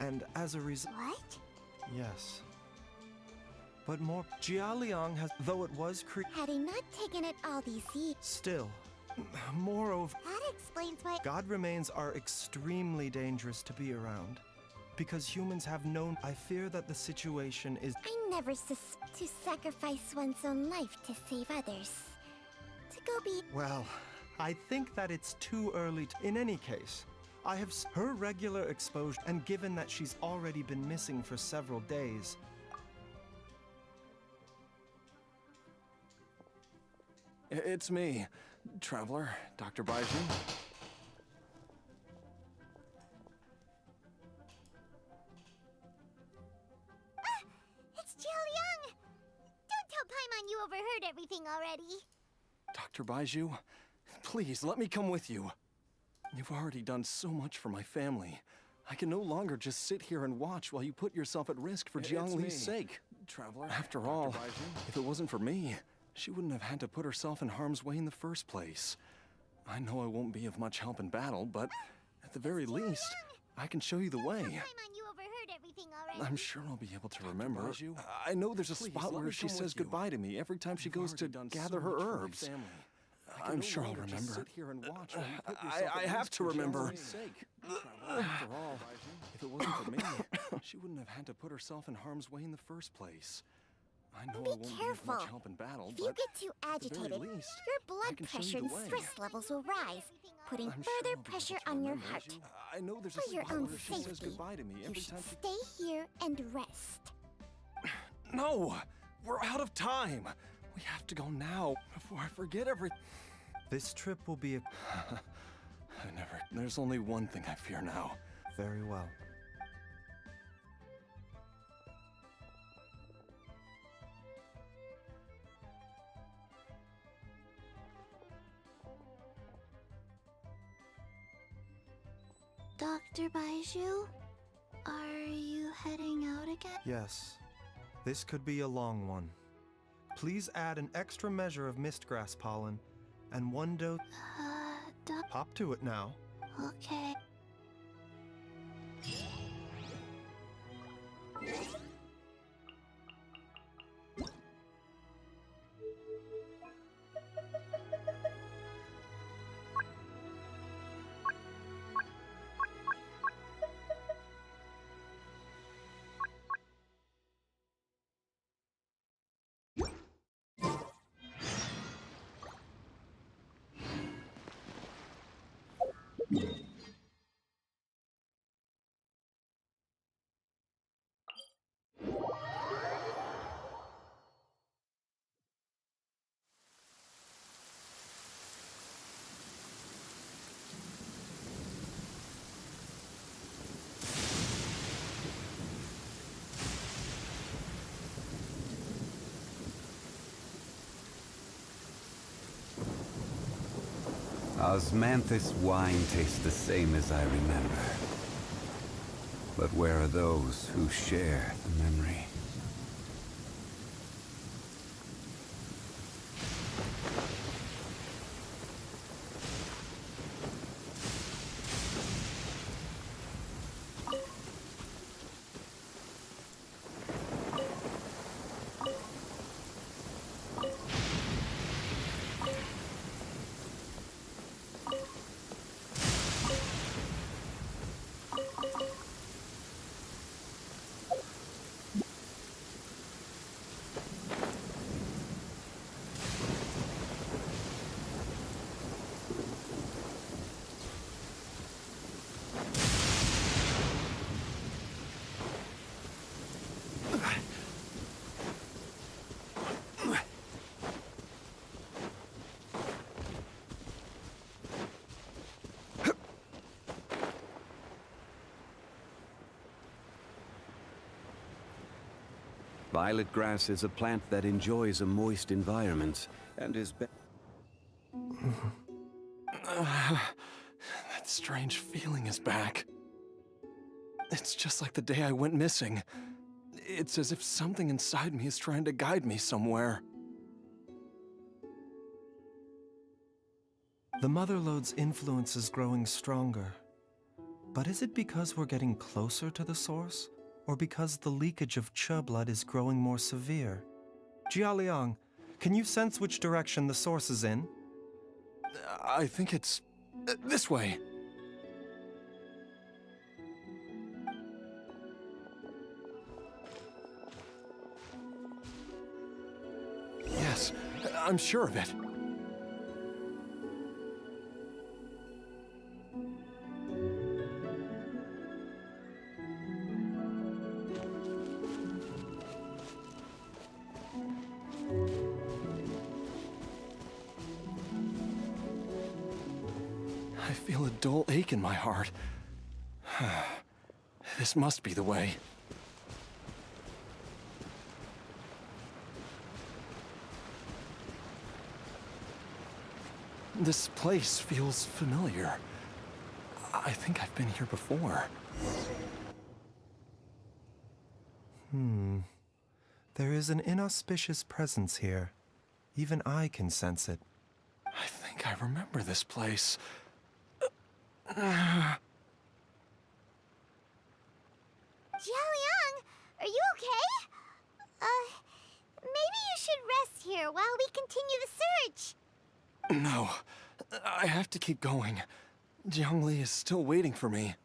And as a result... What? Yes. But more... Jialiang has... Though it was Had he not taken it all these years... Still. Moreover... That explains why... God remains are extremely dangerous to be around. Because humans have known... I fear that the situation is... I never to sacrifice one's own life to save others. To go be... Well, I think that it's too early to... In any case, I have her regular exposure, and given that she's already been missing for several days... It's me, Traveler, Dr. Baiju. It's Jialiang! Don't tell Paimon you overheard everything already. Dr. Baiju, please let me come with you. You've already done so much for my family. I can no longer just sit here and watch while you put yourself at risk for Jiang Li's sake. Traveler, After all, if it wasn't for me, she wouldn't have had to put herself in harm's way in the first place. I know I won't be of much help in battle, but at the very least, I can show you the way. Paimon you overheard everything already. I'm sure I'll be able to remember. I know there's a spot where she says goodbye to me every time she goes to gather her herbs. I'm sure I'll remember. I have to remember. After all, if it wasn't for me, she wouldn't have had to put herself in harm's way in the first place. I know I won't be of much help in battle, If you get too agitated, your blood pressure and stress levels will rise, putting further pressure on your heart. I know there's For your own safety, you should stay here and rest. No! We're out of time! We have to go now, before I forget everything. This trip will be a... There's only one thing I fear now. Very well. Dr. Baiju, are you heading out again? Yes. This could be a long one. Please add an extra measure of mistgrass pollen, and one dose... Hop to it now. Okay. Osmanthus wine tastes the same as I remember. But where are those who share the memory? Violet grass is a plant that enjoys a moist environment and is That strange feeling is back. It's just like the day I went missing. It's as if something inside me is trying to guide me somewhere. The Mother Lode's influence is growing stronger. But is it because we're getting closer to the source? Or because the leakage of Che blood is growing more severe? Jialiang, can you sense which direction the source is in? I think it's this way. Yes, I'm sure of it. I feel a dull ache in my heart. This must be the way. This place feels familiar. I think I've been here before. There is an inauspicious presence here. Even I can sense it. I think I remember this place. Jialiang, are you okay? Maybe you should rest here while we continue the search. No, I have to keep going. Jiangli is still waiting for me.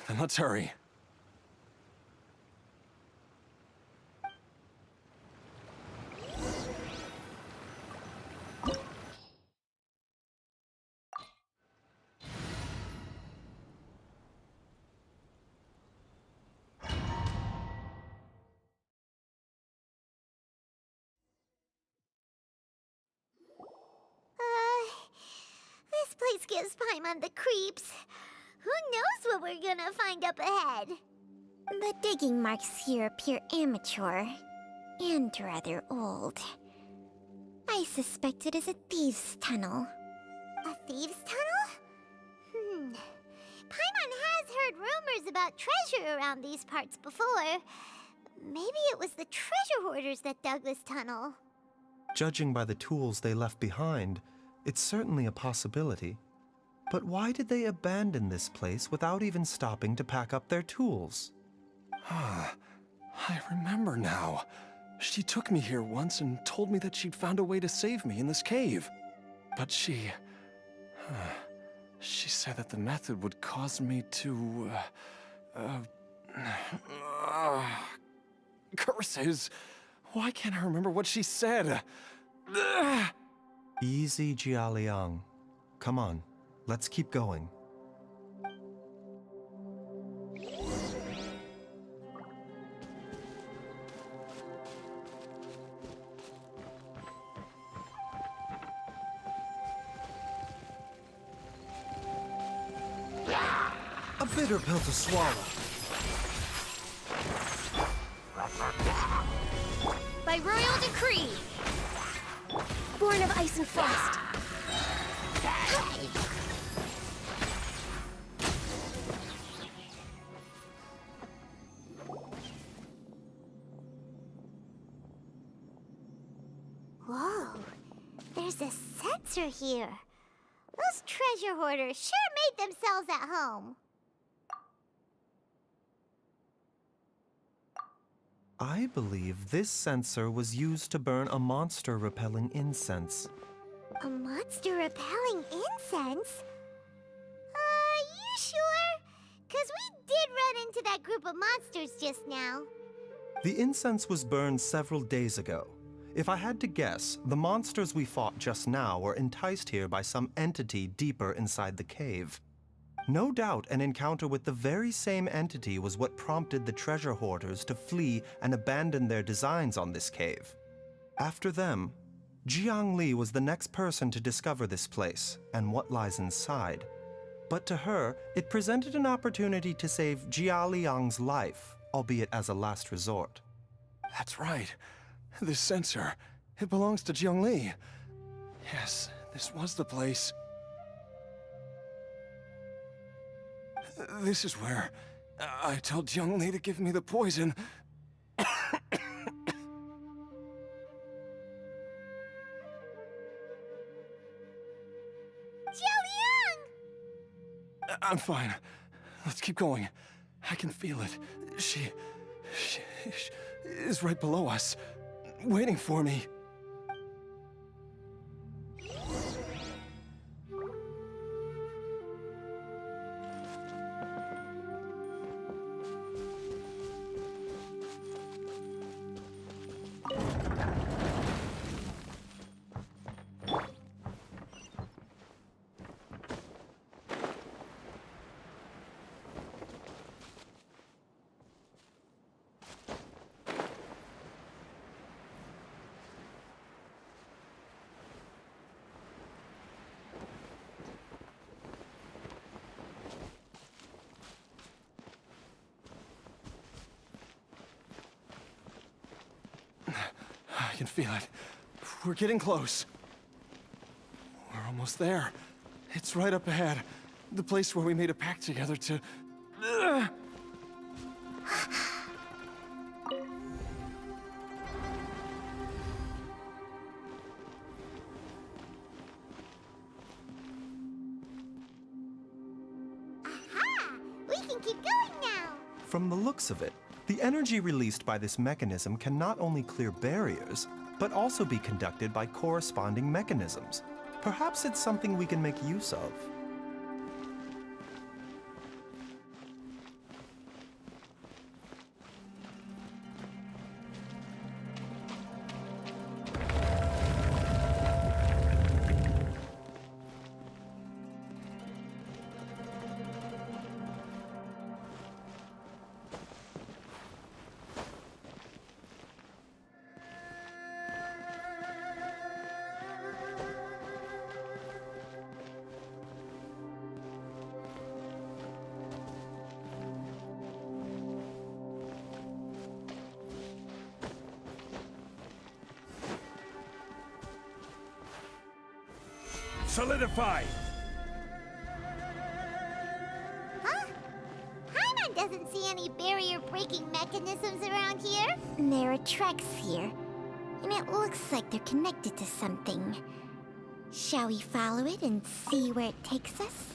Then let's hurry. This place gives Paimon the creeps. Who knows what we're gonna find up ahead? The digging marks here appear amateur and rather old. I suspect it is a thieves' tunnel. A thieves' tunnel? Paimon has heard rumors about treasure around these parts before. Maybe it was the treasure hoarders that dug this tunnel. Judging by the tools they left behind, it's certainly a possibility. But why did they abandon this place without even stopping to pack up their tools? I remember now. She took me here once and told me that she'd found a way to save me in this cave. But she said that the method would cause me to, curses. Why can't I remember what she said? Easy, Jialiang. Come on, let's keep going. A bitter pill to swallow. By royal decree. Born of ice and frost. Whoa, there's a sensor here. Those treasure hoarders sure made themselves at home. I believe this sensor was used to burn a monster-repelling incense. A monster repelling incense? You sure? 'Cause we did run into that group of monsters just now. The incense was burned several days ago. If I had to guess, the monsters we fought just now were enticed here by some entity deeper inside the cave. No doubt an encounter with the very same entity was what prompted the treasure hoarders to flee and abandon their designs on this cave. After them, Jiang Li was the next person to discover this place and what lies inside. But to her, it presented an opportunity to save Jia Liang's life, albeit as a last resort. That's right. This sensor, it belongs to Jiang Li. Yes, this was the place. This is where I told Jiang Li to give me the poison. Jialiang! I'm fine. Let's keep going. I can feel it. She is right below us, waiting for me. I can feel it. We're getting close. We're almost there. It's right up ahead. The place where we made a pact together to... Aha! We can keep going now! From the looks of it, the energy released by this mechanism can not only clear barriers, but also be conducted by corresponding mechanisms. Perhaps it's something we can make use of. Solidify! Huh? Paimon doesn't see any barrier-breaking mechanisms around here. There are tracks here, and it looks like they're connected to something. Shall we follow it and see where it takes us?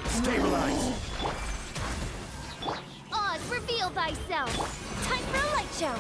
Stabilize! Oz, reveal thyself! Time for a light show!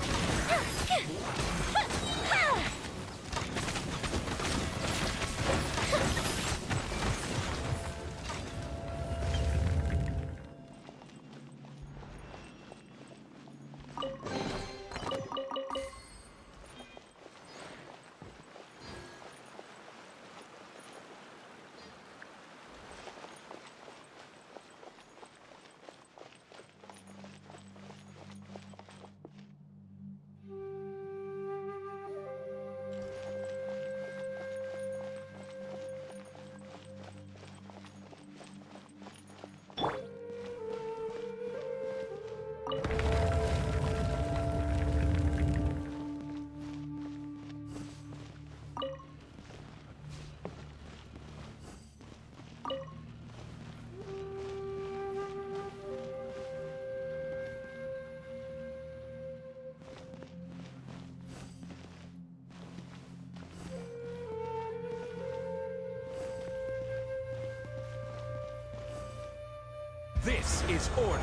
This is order.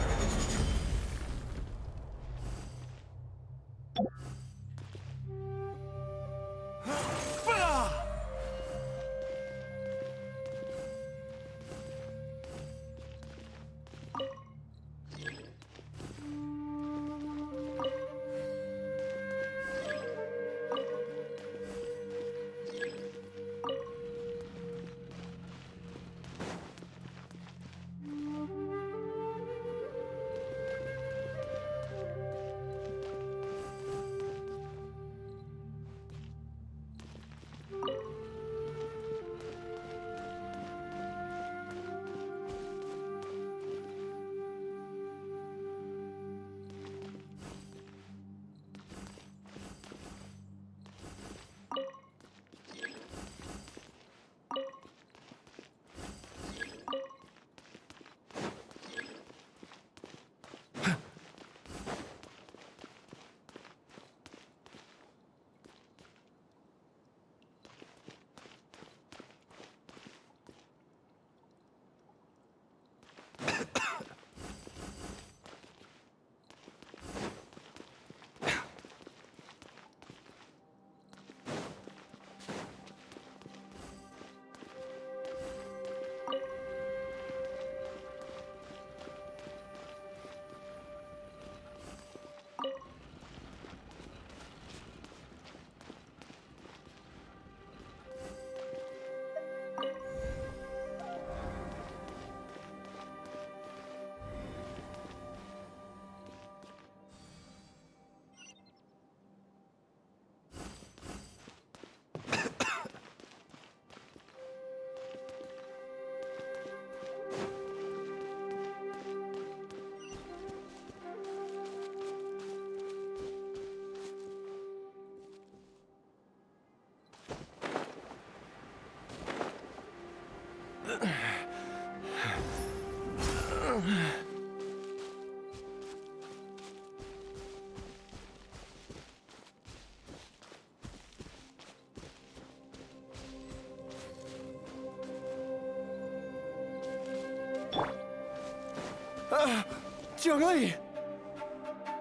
Jiangli!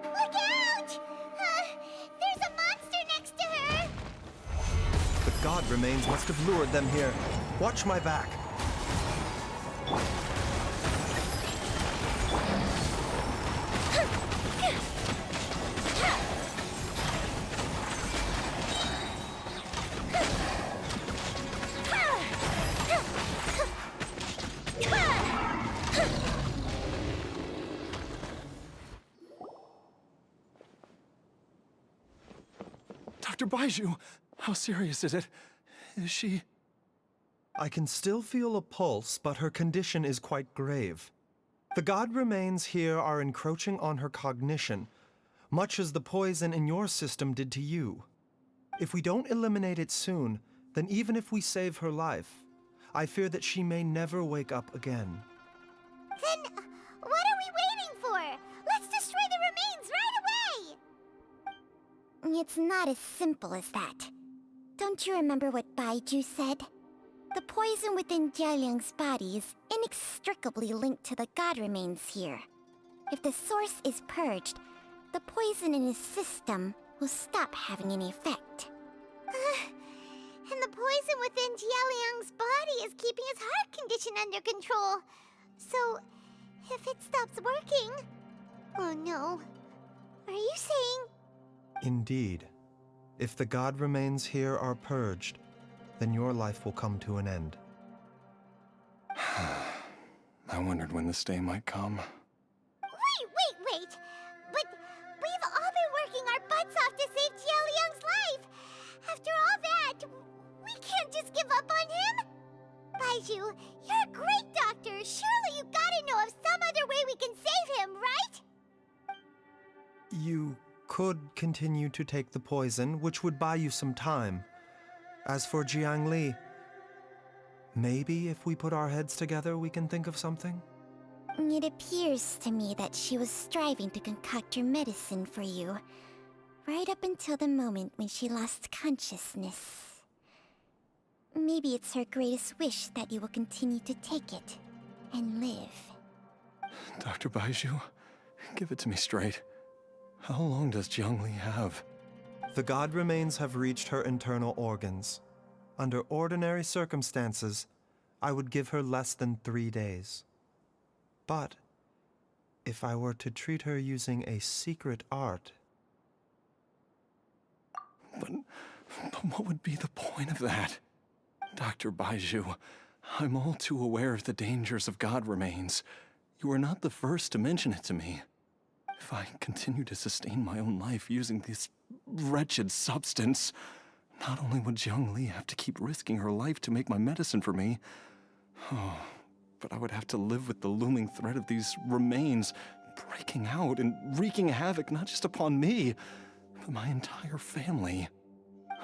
Look out! There's a monster next to her! The god remains must have lured them here. Watch my back. Dr. Baiju, how serious is it? Is she... I can still feel a pulse, but her condition is quite grave. The god remains here are encroaching on her cognition, much as the poison in your system did to you. If we don't eliminate it soon, then even if we save her life, I fear that she may never wake up again. Then, what are we waiting for? Let's destroy the remains right away! It's not as simple as that. Don't you remember what Baiju said? The poison within Jialiang's body is inextricably linked to the god remains here. If the source is purged, the poison in his system will stop having any effect. And the poison within Jialiang's body is keeping his heart condition under control. So, if it stops working... Oh no. Are you saying... Indeed. If the god remains here are purged, then your life will come to an end. I wondered when this day might come. Wait! But we've all been working our butts off to save Jialiang's life! After all that, we can't just give up on him! Baiju, you're a great doctor! Surely you gotta know of some other way we can save him, right? You could continue to take the poison, which would buy you some time. As for Jiangli, maybe if we put our heads together, we can think of something? It appears to me that she was striving to concoct your medicine for you, right up until the moment when she lost consciousness. Maybe it's her greatest wish that you will continue to take it and live. Dr. Baiju, give it to me straight. How long does Jiangli have? The god remains have reached her internal organs. Under ordinary circumstances, I would give her less than 3 days. But if I were to treat her using a secret art... But what would be the point of that? Dr. Baiju, I'm all too aware of the dangers of god remains. You are not the first to mention it to me. If I continue to sustain my own life using this wretched substance, not only would Jiangli have to keep risking her life to make my medicine for me, but I would have to live with the looming threat of these remains breaking out and wreaking havoc not just upon me, but my entire family.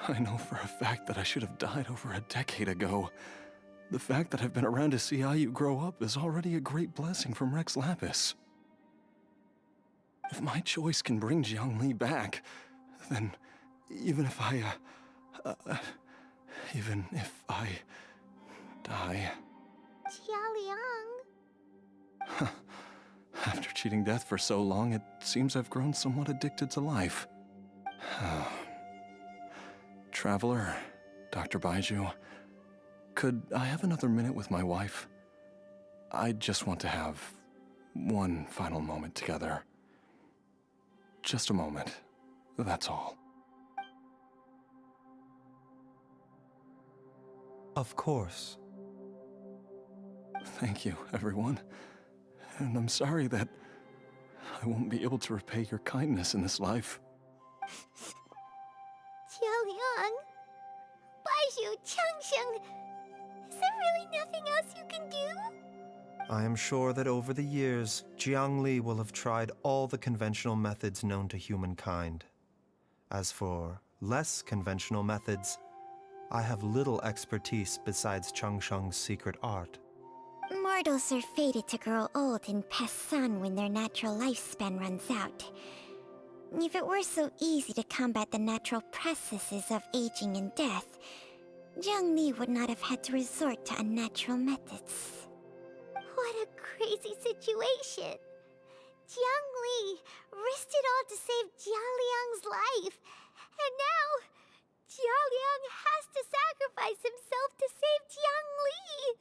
I know for a fact that I should have died over a decade ago. The fact that I've been around to see IU grow up is already a great blessing from Rex Lapis. If my choice can bring Jiangli back, then even if I die... Jialiang... After cheating death for so long, it seems I've grown somewhat addicted to life. Traveler, Dr. Baiju, could I have another minute with my wife? I just want to have one final moment together. Just a moment, that's all. Of course. Thank you, everyone. And I'm sorry that I won't be able to repay your kindness in this life. Jiaoliang, Baizhu, Changsheng, is there really nothing else you can do? I am sure that over the years, Jiangli will have tried all the conventional methods known to humankind. As for less conventional methods, I have little expertise besides Changsheng's secret art. Mortals are fated to grow old and pass on when their natural lifespan runs out. If it were so easy to combat the natural processes of aging and death, Jiangli would not have had to resort to unnatural methods. What a crazy situation! Jiangli risked it all to save Jiaoliang's life, and now Jiaoliang has to sacrifice himself to save Jiangli!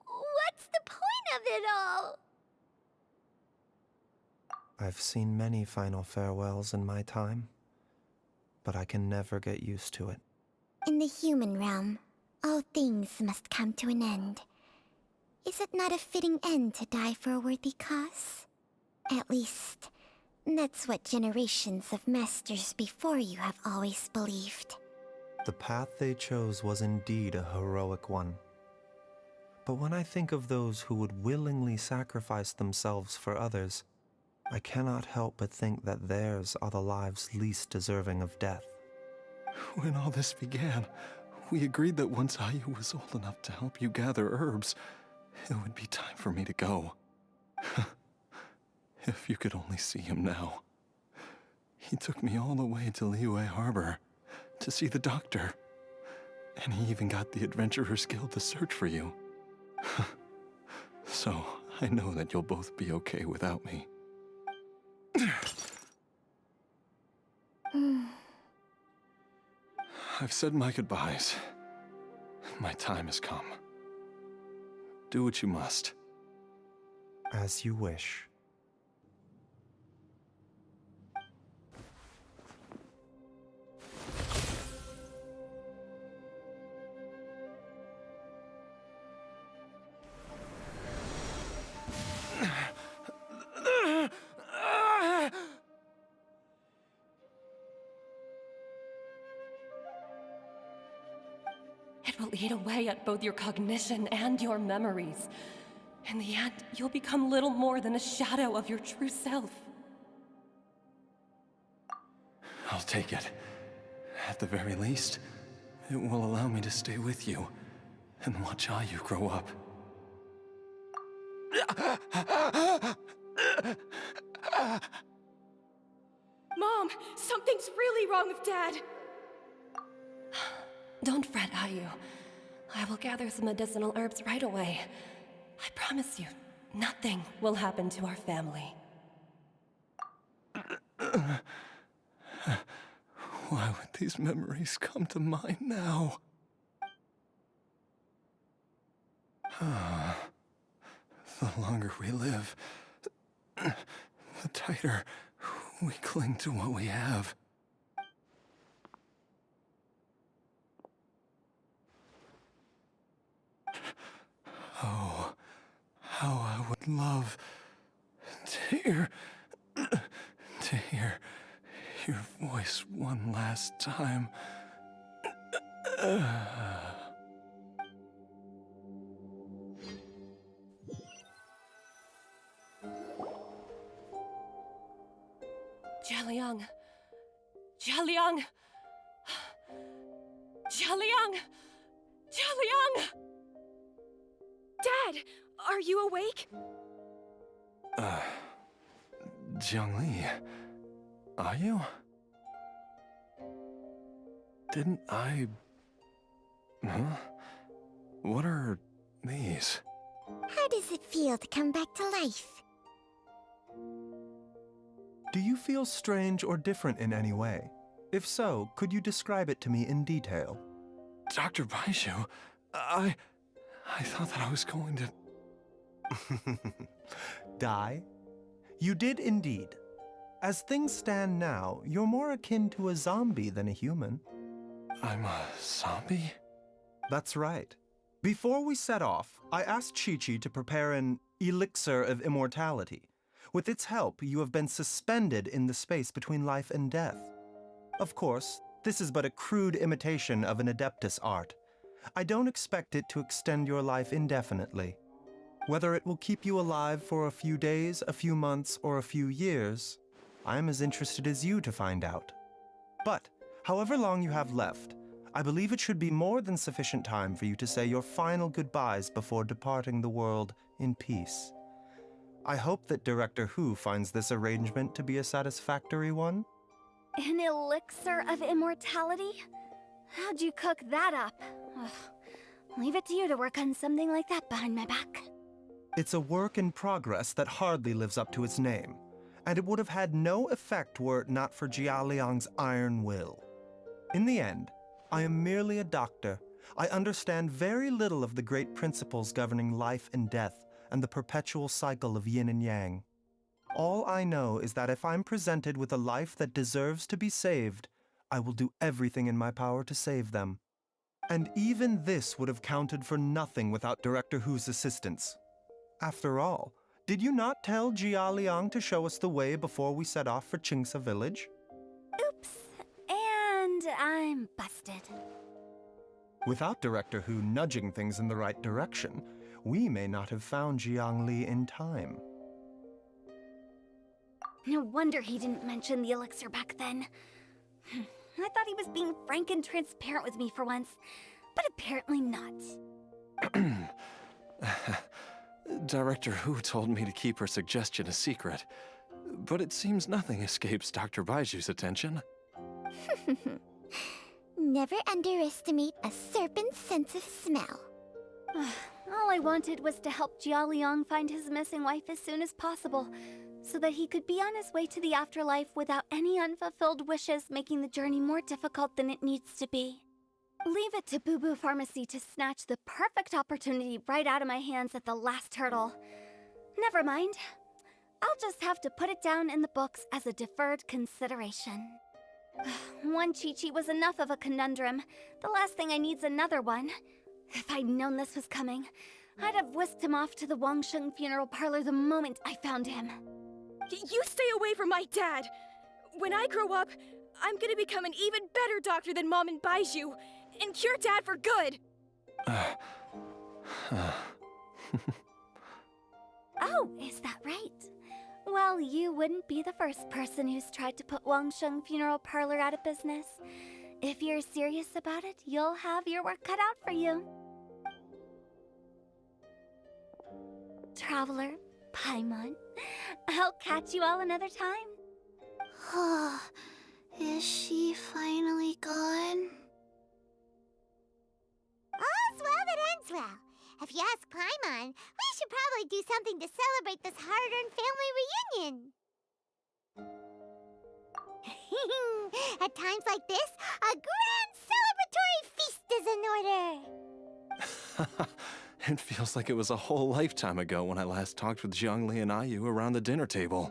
What's the point of it all? I've seen many final farewells in my time, but I can never get used to it. In the human realm, all things must come to an end. Is it not a fitting end to die for a worthy cause? At least, that's what generations of masters before you have always believed. The path they chose was indeed a heroic one. But when I think of those who would willingly sacrifice themselves for others, I cannot help but think that theirs are the lives least deserving of death. When all this began, we agreed that once Ayu was old enough to help you gather herbs, it would be time for me to go. If you could only see him now. He took me all the way to Liyue Harbor to see the doctor. And he even got the Adventurers Guild to search for you. So, I know that you'll both be okay without me. I've said my goodbyes. My time has come. Do what you must. As you wish. It will eat away at both your cognition and your memories. In the end, you'll become little more than a shadow of your true self. I'll take it. At the very least, it will allow me to stay with you and watch Ayu grow up. Mom, something's really wrong with Dad. Don't fret, Ayu. I will gather some medicinal herbs right away. I promise you, nothing will happen to our family. Why would these memories come to mind now? The longer we live, the tighter we cling to what we have. Oh, how I would love to hear your voice one last time. Jiaoliang! Jiaoliang! Jiaoliang! Jiaoliang! Dad, are you awake? Jiangli, are you? Didn't I... Huh? What are these? How does it feel to come back to life? Do you feel strange or different in any way? If so, could you describe it to me in detail? Dr. Baiju, I thought that I was going to... Die? You did indeed. As things stand now, you're more akin to a zombie than a human. I'm a zombie? That's right. Before we set off, I asked Chi-Chi to prepare an elixir of immortality. With its help, you have been suspended in the space between life and death. Of course, this is but a crude imitation of an Adeptus art. I don't expect it to extend your life indefinitely. Whether it will keep you alive for a few days, a few months, or a few years, I am as interested as you to find out. But, however long you have left, I believe it should be more than sufficient time for you to say your final goodbyes before departing the world in peace. I hope that Director Hu finds this arrangement to be a satisfactory one. An elixir of immortality? How'd you cook that up? Ugh. Leave it to you to work on something like that behind my back. It's a work in progress that hardly lives up to its name, and it would have had no effect were it not for Jia Liang's iron will. In the end, I am merely a doctor. I understand very little of the great principles governing life and death and the perpetual cycle of yin and yang. All I know is that if I'm presented with a life that deserves to be saved, I will do everything in my power to save them. And even this would have counted for nothing without Director Hu's assistance. After all, did you not tell Jia Liang to show us the way before we set off for Qingsa village? Oops. And I'm busted. Without Director Hu nudging things in the right direction, we may not have found Jiangli in time. No wonder he didn't mention the elixir back then. I thought he was being frank and transparent with me for once, but apparently not. Director Hu told me to keep her suggestion a secret, but it seems nothing escapes Dr. Baiju's attention. Never underestimate a serpent's sense of smell. All I wanted was to help Jia Liang find his missing wife as soon as possible, so that he could be on his way to the afterlife without any unfulfilled wishes making the journey more difficult than it needs to be. Leave it to Boo Boo Pharmacy to snatch the perfect opportunity right out of my hands at the last hurdle. Never mind. I'll just have to put it down in the books as a deferred consideration. One Chi-Chi was enough of a conundrum. The last thing I need's another one. If I'd known this was coming, I'd have whisked him off to the Wangsheng funeral parlor the moment I found him. You stay away from my dad! When I grow up, I'm gonna become an even better doctor than Mom and Baiju, and cure Dad for good! Oh, is that right? Well, you wouldn't be the first person who's tried to put Wangsheng funeral parlor out of business. If you're serious about it, you'll have your work cut out for you. Traveler, Paimon, I'll catch you all another time. Is she finally gone? All's well that ends well. If you ask Paimon, we should probably do something to celebrate this hard-earned family reunion. At times like this, a grand celebratory feast is in order. It feels like it was a whole lifetime ago when I last talked with Zhongli and Ayu around the dinner table.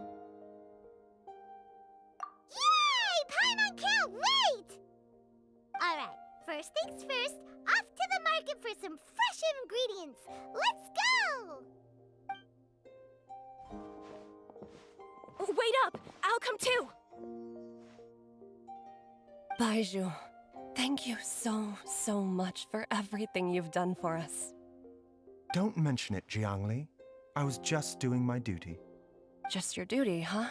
Yay! Paimon can't wait! Alright, first things first, off to the market for some fresh ingredients. Let's go! Wait up! I'll come too! Baiju, thank you so much for everything you've done for us. Don't mention it, Jiangli. I was just doing my duty. Just your duty, huh?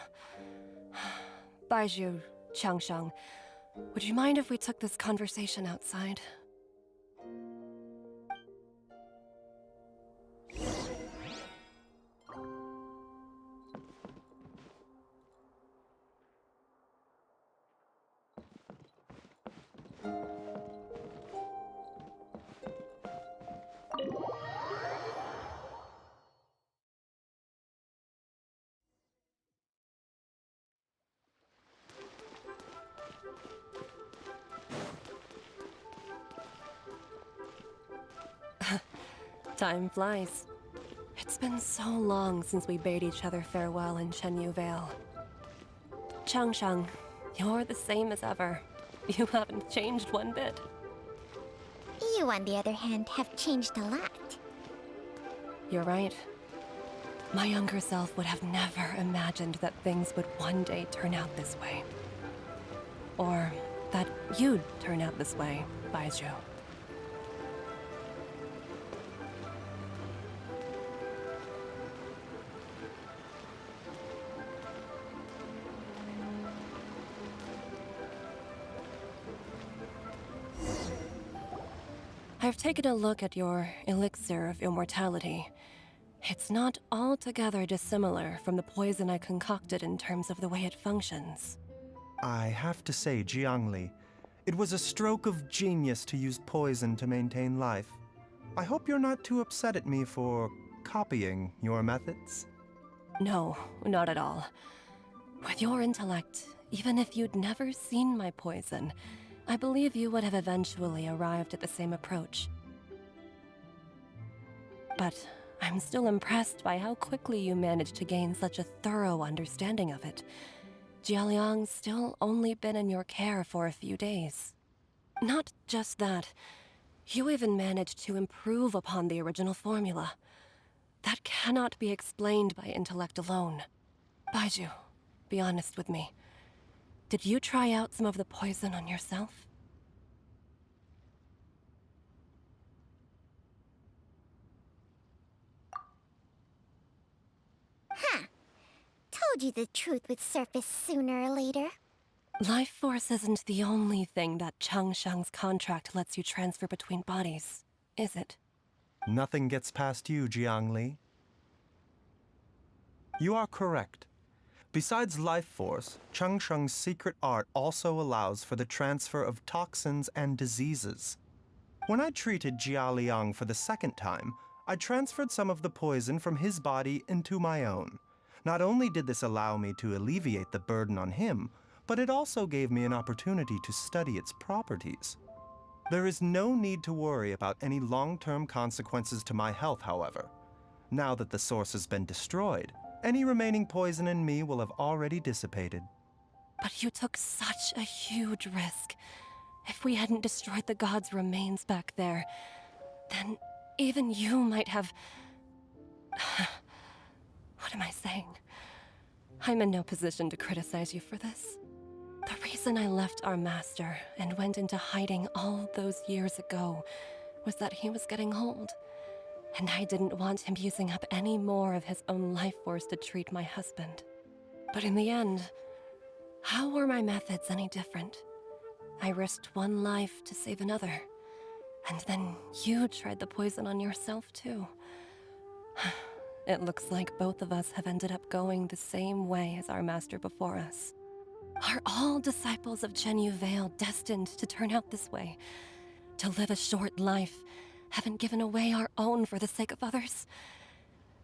Baiju, Changsheng, would you mind if we took this conversation outside? Time flies. It's been so long since we bade each other farewell in Chenyu Vale. Changsheng, you're the same as ever. You haven't changed one bit. You, on the other hand, have changed a lot. You're right. My younger self would have never imagined that things would one day turn out this way. Or that you'd turn out this way, Baizhu. I've taken a look at your elixir of immortality. It's not altogether dissimilar from the poison I concocted in terms of the way it functions. I have to say, Jiangli, it was a stroke of genius to use poison to maintain life. I hope you're not too upset at me for copying your methods. No, not at all. With your intellect, even if you'd never seen my poison, I believe you would have eventually arrived at the same approach. But I'm still impressed by how quickly you managed to gain such a thorough understanding of it. Jialiang's still only been in your care for a few days. Not just that, you even managed to improve upon the original formula. That cannot be explained by intellect alone. Baizhu, be honest with me. Did you try out some of the poison on yourself? Huh. Told you the truth would surface sooner or later. Life force isn't the only thing that Changsheng's contract lets you transfer between bodies, is it? Nothing gets past you, Jiangli. You are correct. Besides life force, Changsheng's secret art also allows for the transfer of toxins and diseases. When I treated Jia Liang for the second time, I transferred some of the poison from his body into my own. Not only did this allow me to alleviate the burden on him, but it also gave me an opportunity to study its properties. There is no need to worry about any long-term consequences to my health, however. Now that the source has been destroyed, any remaining poison in me will have already dissipated. But you took such a huge risk. If we hadn't destroyed the god's remains back there, then even you might have... What am I saying? I'm in no position to criticize you for this. The reason I left our master and went into hiding all those years ago was that he was getting old, and I didn't want him using up any more of his own life force to treat my husband. But in the end, how were my methods any different? I risked one life to save another, and then you tried the poison on yourself too. It looks like both of us have ended up going the same way as our master before us. Are all disciples of Chenyu Vale destined to turn out this way? To live a short life, having given away our own for the sake of others?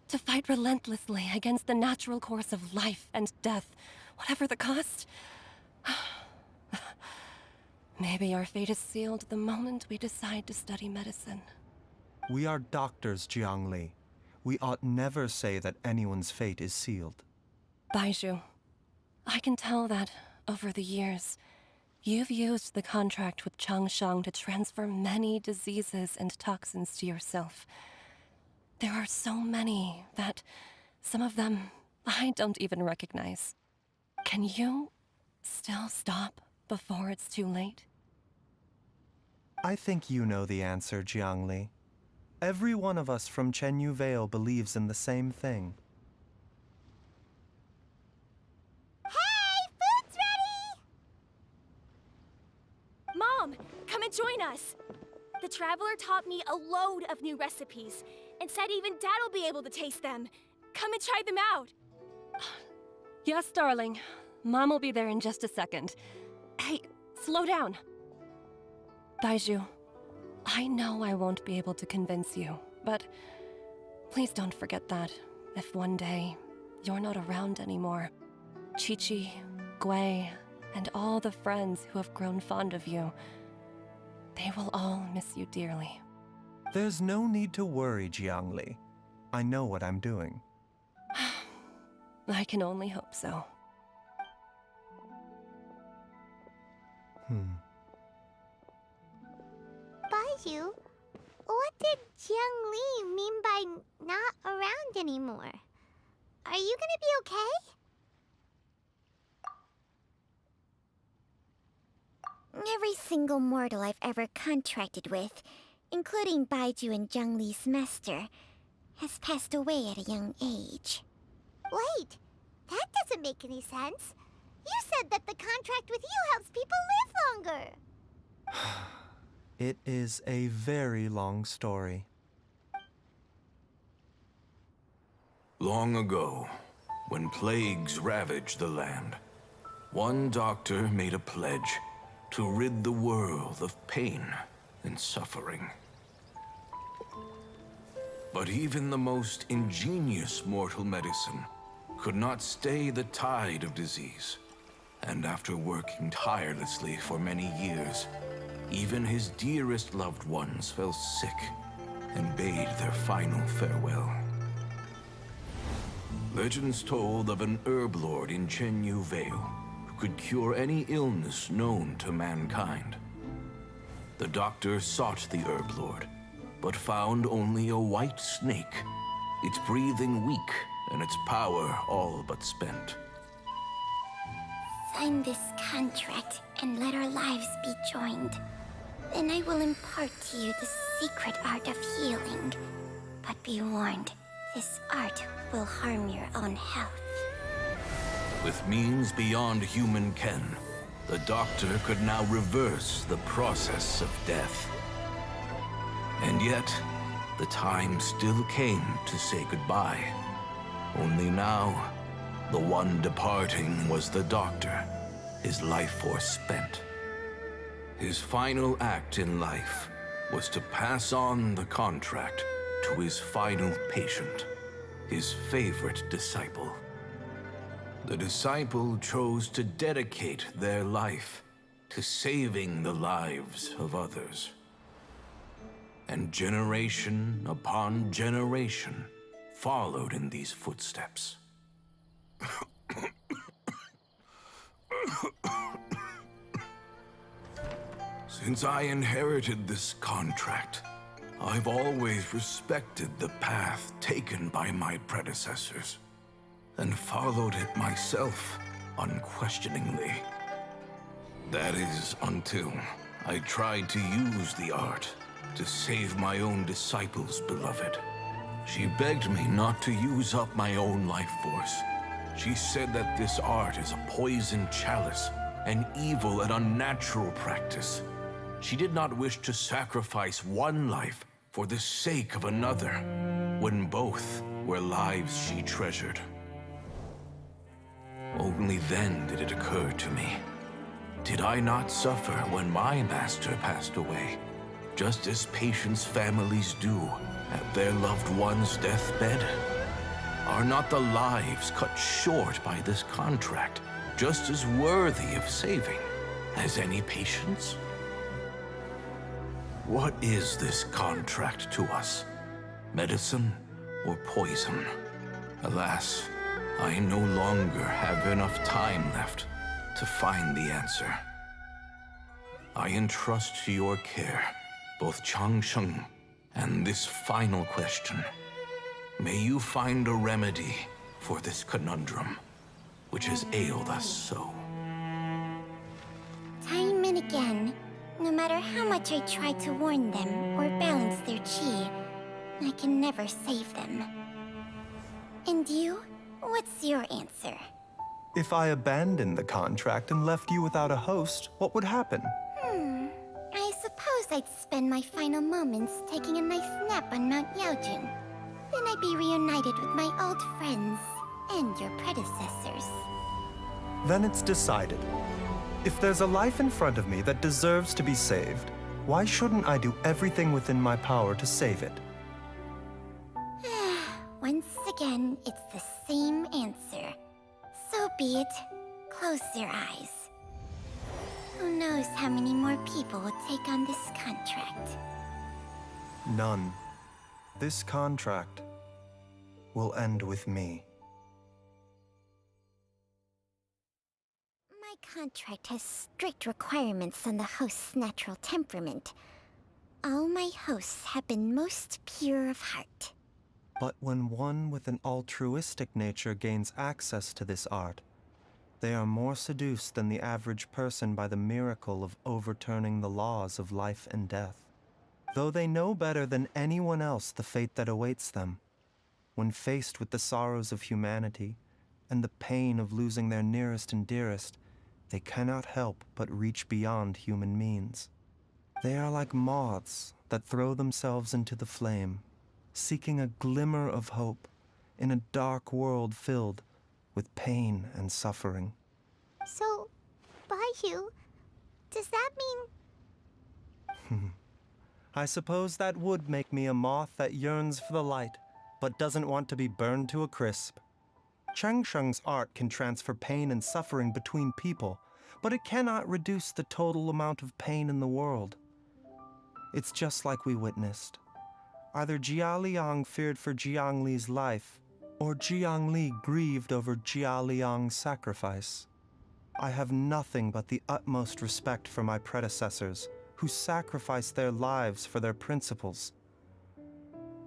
To fight relentlessly against the natural course of life and death, whatever the cost? Maybe our fate is sealed the moment we decide to study medicine. We are doctors, Jiangli. We ought never say that anyone's fate is sealed. Baizhu, I can tell that, over the years, you've used the contract with Changsheng to transfer many diseases and toxins to yourself. There are so many that, some of them, I don't even recognize. Can you still stop before it's too late? I think you know the answer, Jiangli. Every one of us from Chenyu Vale believes in the same thing. Hey, food's ready! Mom, come and join us. The Traveler taught me a load of new recipes and said even Dad'll be able to taste them. Come and try them out. Yes, darling. Mom will be there in just a second. Hey, slow down. Baizhu, I know I won't be able to convince you, but please don't forget that if one day you're not around anymore, Chi-Chi, Gui, and all the friends who have grown fond of you, they will all miss you dearly. There's no need to worry, Jiangli. I know what I'm doing. I can only hope so. Baiju, what did Jiang Li mean by not around anymore? Are you gonna be okay? Every single mortal I've ever contracted with, including Baiju and Jiang Li's master, has passed away at a young age. Wait, that doesn't make any sense. You said that the contract with you helps people live longer. It is a very long story. Long ago, when plagues ravaged the land, one doctor made a pledge to rid the world of pain and suffering. But even the most ingenious mortal medicine could not stay the tide of disease. And after working tirelessly for many years, even his dearest loved ones fell sick and bade their final farewell. Legends told of an herb lord in Chenyu Vale who could cure any illness known to mankind. The doctor sought the herb lord, but found only a white snake, its breathing weak and its power all but spent. Sign this contract and let our lives be joined. Then I will impart to you the secret art of healing. But be warned, this art will harm your own health. With means beyond human ken, the doctor could now reverse the process of death. And yet, the time still came to say goodbye. Only now, the one departing was the doctor, his life force spent. His final act in life was to pass on the contract to his final patient, his favorite disciple. The disciple chose to dedicate their life to saving the lives of others. And generation upon generation followed in these footsteps. Since I inherited this contract, I've always respected the path taken by my predecessors, and followed it myself unquestioningly. That is until I tried to use the art to save my own disciple's beloved. She begged me not to use up my own life force. She said that this art is a poison chalice, an evil and unnatural practice. She did not wish to sacrifice one life for the sake of another, when both were lives she treasured. Only then did it occur to me. Did I not suffer when my master passed away, just as patients' families do at their loved one's deathbed? Are not the lives cut short by this contract just as worthy of saving as any patient's? What is this contract to us? Medicine or poison? Alas, I no longer have enough time left to find the answer. I entrust to your care both Changsheng and this final question. May you find a remedy for this conundrum, which has ailed us so. Time and again, no matter how much I try to warn them or balance their chi, I can never save them. And you? What's your answer? If I abandoned the contract and left you without a host, what would happen? I suppose I'd spend my final moments taking a nice nap on Mount Yaojun. Then I'd be reunited with my old friends and your predecessors. Then it's decided. If there's a life in front of me that deserves to be saved, why shouldn't I do everything within my power to save it? Once again, it's the same answer. So be it. Close your eyes. Who knows how many more people will take on this contract? None. This contract will end with me. My contract has strict requirements on the host's natural temperament. All my hosts have been most pure of heart. But when one with an altruistic nature gains access to this art, they are more seduced than the average person by the miracle of overturning the laws of life and death. Though they know better than anyone else the fate that awaits them, when faced with the sorrows of humanity and the pain of losing their nearest and dearest, they cannot help but reach beyond human means. They are like moths that throw themselves into the flame, seeking a glimmer of hope in a dark world filled with pain and suffering. So, Baiju, does that mean... I suppose that would make me a moth that yearns for the light, but doesn't want to be burned to a crisp. Changsheng's art can transfer pain and suffering between people, but it cannot reduce the total amount of pain in the world. It's just like we witnessed. Either Jia Liang feared for Jiang Li's life, or Jiang Li grieved over Jia Liang's sacrifice. I have nothing but the utmost respect for my predecessors, who sacrificed their lives for their principles.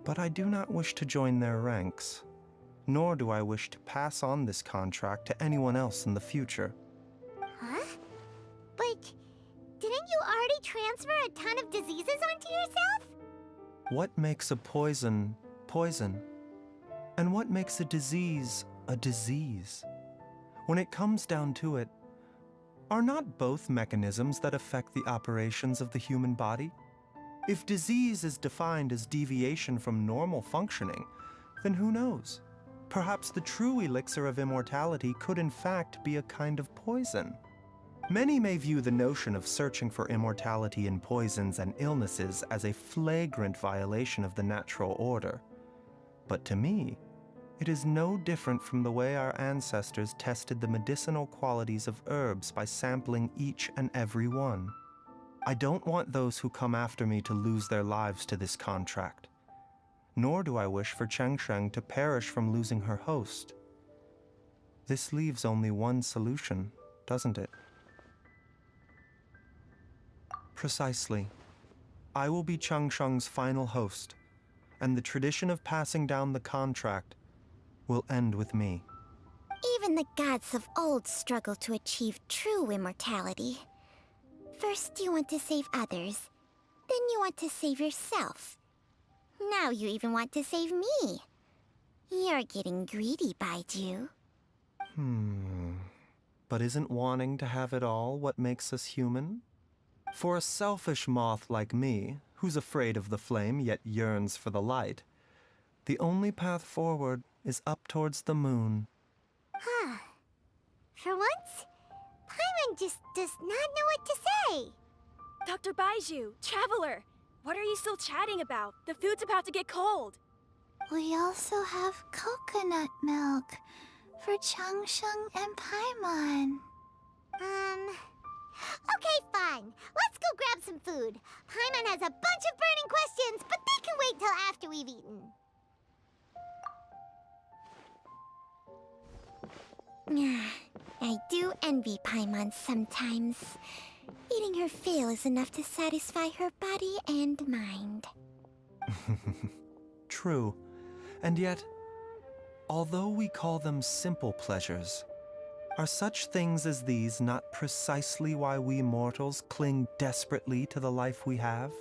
But I do not wish to join their ranks, nor do I wish to pass on this contract to anyone else in the future. Huh? But didn't you already transfer a ton of diseases onto yourself? What makes a poison poison? And what makes a disease a disease? When it comes down to it, are not both mechanisms that affect the operations of the human body? If disease is defined as deviation from normal functioning, then who knows? Perhaps the true elixir of immortality could in fact be a kind of poison. Many may view the notion of searching for immortality in poisons and illnesses as a flagrant violation of the natural order. But to me, it is no different from the way our ancestors tested the medicinal qualities of herbs by sampling each and every one. I don't want those who come after me to lose their lives to this contract. Nor do I wish for Changsheng to perish from losing her host. This leaves only one solution, doesn't it? Precisely. I will be Changsheng's final host, and the tradition of passing down the contract will end with me. Even the gods of old struggle to achieve true immortality. First you want to save others, then you want to save yourself. Now you even want to save me. You're getting greedy, Baiju. But isn't wanting to have it all what makes us human? For a selfish moth like me, who's afraid of the flame yet yearns for the light, the only path forward is up towards the moon. Huh. For once, Paimon just does not know what to say. Dr. Baiju, Traveler, what are you still chatting about? The food's about to get cold. We also have coconut milk for Changsheng and Paimon. Okay, fine. Let's go grab some food. Paimon has a bunch of burning questions, but they can wait till after we've eaten. I do envy Paimon sometimes. Eating her fill is enough to satisfy her body and mind. True. And yet, although we call them simple pleasures, are such things as these not precisely why we mortals cling desperately to the life we have?